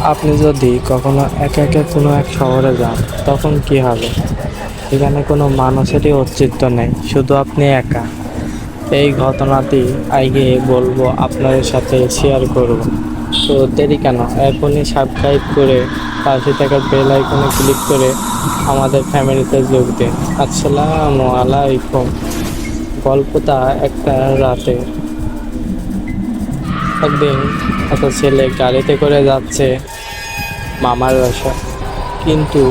আপনি যদি কখনো একা একা কোনো এক শহরে যান, তখন কি হবে? এখানে কোনো মানুষেরই অস্তিত্ব নেই, শুধু আপনি একা। এই ঘটনাটি আগে বলবো, আপনাদের সাথে শেয়ার করব। তো দেরি কেন, এখনই সাবস্ক্রাইব করে পাশে থাকা বেল আইকনে ক্লিক করে আমাদের ফ্যামিলিতে যোগ দিন। আসসালামু আলাইকুম। গল্পটা একটা রাতে। একদিন একটা ছেলে গাড়িতে করে যাচ্ছে মামার বাসা, কিন্তু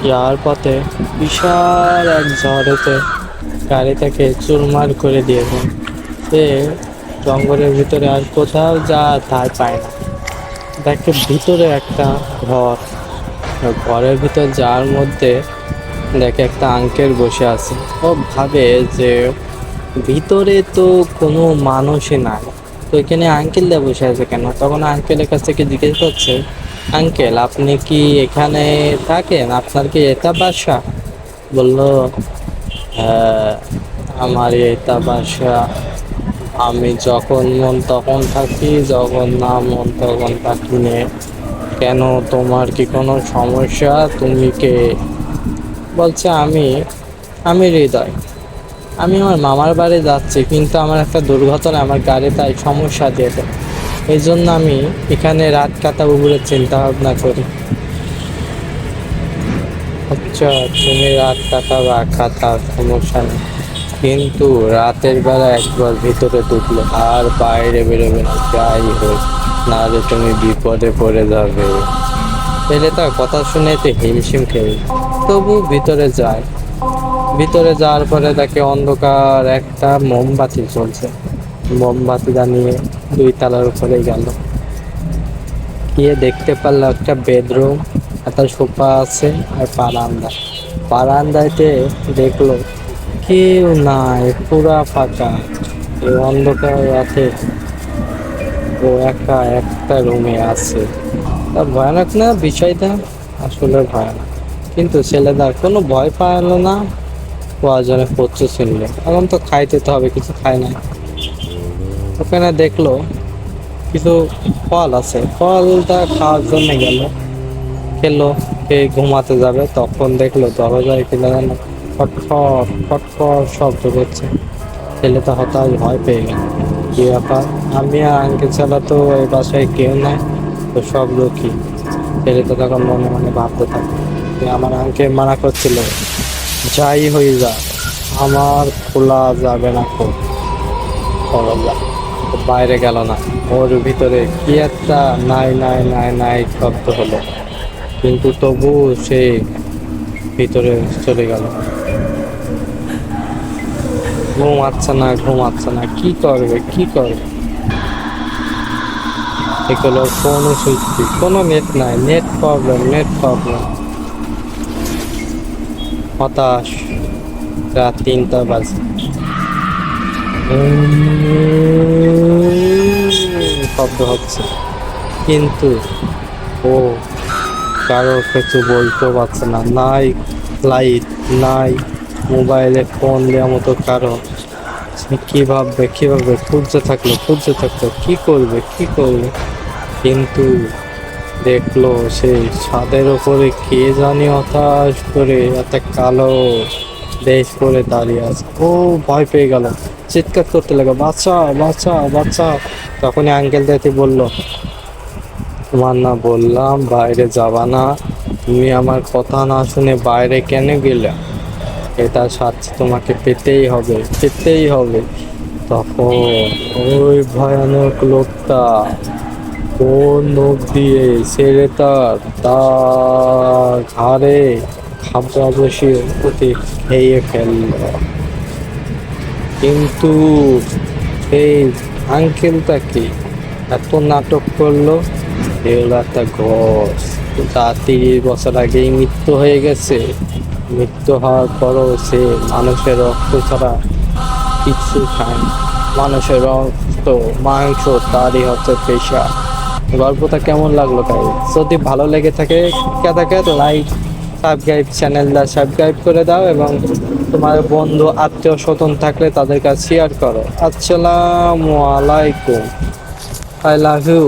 যাওয়ার পথে বিশাল এক ঝড়েতে গাড়িটাকে চুরমার করে দিয়েছে। সে জঙ্গলের ভিতরে আর কোথাও যা ধার পায় না। দেখে ভিতরে একটা ঘর, ঘরের ভিতর যাওয়ার মধ্যে দেখে একটা আঙ্কেল বসে আছে। ও ভাবে যে ভিতরে তো কোনো মানুষই নাই, তো এখানে আঙ্কেলটা বসে আছে কেন? তখন আঙ্কেলের কাছ থেকে জিজ্ঞেস করছে, আঙ্কেল আপনি কি এখানে থাকেন? আপনার কি এটা বাসা? বললো, হ্যাঁ আমার এটা বাসা। আমি যখন মন তখন থাকি, যখন না মন তখন থাকি নে। কেন, তোমার কি কোনো সমস্যা? তুমি কে? বলছে, আমি আমি হৃদয়। আমি আমার মামার বাড়ি যাচ্ছি, কিন্তু আমার একটা দুর্ঘটনা, আমার গাড়িটায় সমস্যা দিয়েছে। এই জন্য আমি এখানে রাত কাটাবো বলে চিন্তা ভাবনা করি। আচ্ছা, তুমি রাত কাটাবা, কাটার সমস্যা নেই, কিন্তু রাতের বেলা একবার ভিতরে ঢুকলে আর বাইরে বেরোবে না, যাই হোক, নাহলে তুমি বিপদে পড়ে যাবে। ছেলেটা কথা শুনে তো হিমশিম খেয়ে তবু ভিতরে যায়। ভিতরে যাওয়ার পরে তাকে অন্ধকার একটা মোমবাতি জ্বলছে, মোমবাতিটা নিয়ে 2 তলার উপরে গেল। গিয়ে দেখতে পারলো একটা বেডরুম, একটা সোফা আছে আর বারান্দা। বারান্দাতে দেখলো কেউ নাই, পুরা ফাঁকা। এই অন্ধকার রাতে ও একা একটা রুমে আছে। তা ভয়ানক না বিষয়টা? আসলে ভয়ানক, কিন্তু ছেলেটা কোনো ভয় পাইলো না। প্রয়োজনে পড়ছে শুনলে, এখন তো খাইতে তো হবে, কিছু খায় না। ওখানে দেখলো কিছু ফল আছে, ফলটা খাওয়ার জন্য গেল, খেলো, খেয়ে ঘুমাতে যাবে, তখন দেখলো দরজায় কিনা যেন খটখট খটখট শব্দ করছে। ছেলেটা হঠাৎ ভয় পেয়ে গেল, কি ব্যাপার? আমি আর আঙ্কেল ছাড়া তো এই বাসায় কেউ নাই, তো শব্দ কি? ছেলেটা তখন মনে মনে ভাবতে থাকে যে আমার আঙ্কেল মানা করছিল, যাই হয়ে যা আমার খোলা যাবে না দরজা। বাইরে গেল না, ওর ভিতরে কি একটা নাই নাই নাই নাই শব্দ হলো, কিন্তু তবু সে ভিতরে চলে গেল। ঘুমাচ্ছে না, কি করবে কি করবে? এগুলো কোনো সুইচ, কোনো নেট নাই, নেট প্রবলেম। হতাশ। রাত 3টা বাজে। শব্দ হচ্ছে, কিন্তু ও কারো কিছু বলতেও পারছে না। নাই লাইট, নাই মোবাইলে ফোন দেওয়ার মতো কারো। সে কি ভাববে খুঁজতে থাকলো কি করবে, কিন্তু দেখলো সেই ছাদের ওপরে কে জানি হতাশ করে একটা কালো দেশ করে দাঁড়িয়ে আছে। ও ভয় পেয়ে গেল, চিৎকার করতে লাগলো, বাচ্চা। তখনই আঙ্কেল দাদি বললো, তোমার না বললাম বাইরে যাবা না? তুমি আমার কথা না শুনে বাইরে কেন গেলে? এটা শাস্তি তোমাকে পেতেই হবে। তখন ওই ভয়ানক লোকটা কোন নখ দিয়ে তার ঘাড়ে খাপড়া বসিয়ে ওকে খেয়ে ফেলল। কিন্তু এই আঙ্কেলটাকে এত নাটক করলো, এগুলো একটা ঘর। তার 30 বছর আগেই মৃত্যু হয়ে গেছে। মৃত্যু হওয়ার পরও সে মানুষের রক্ত ছাড়া কিছু খায় না। মানুষের রক্ত মাংস তারই হচ্ছে পেশা। গল্পটা কেমন লাগলো তাই? যদি ভালো লেগে থাকে লাইক চ্যানেলটা সাবস্ক্রাইব করে দাও, এবং তোমার বন্ধু আত্মীয় স্বজন থাকলে তাদের কাছে শেয়ার করো। আসসালামু আলাইকুম, আই লাভ ইউ।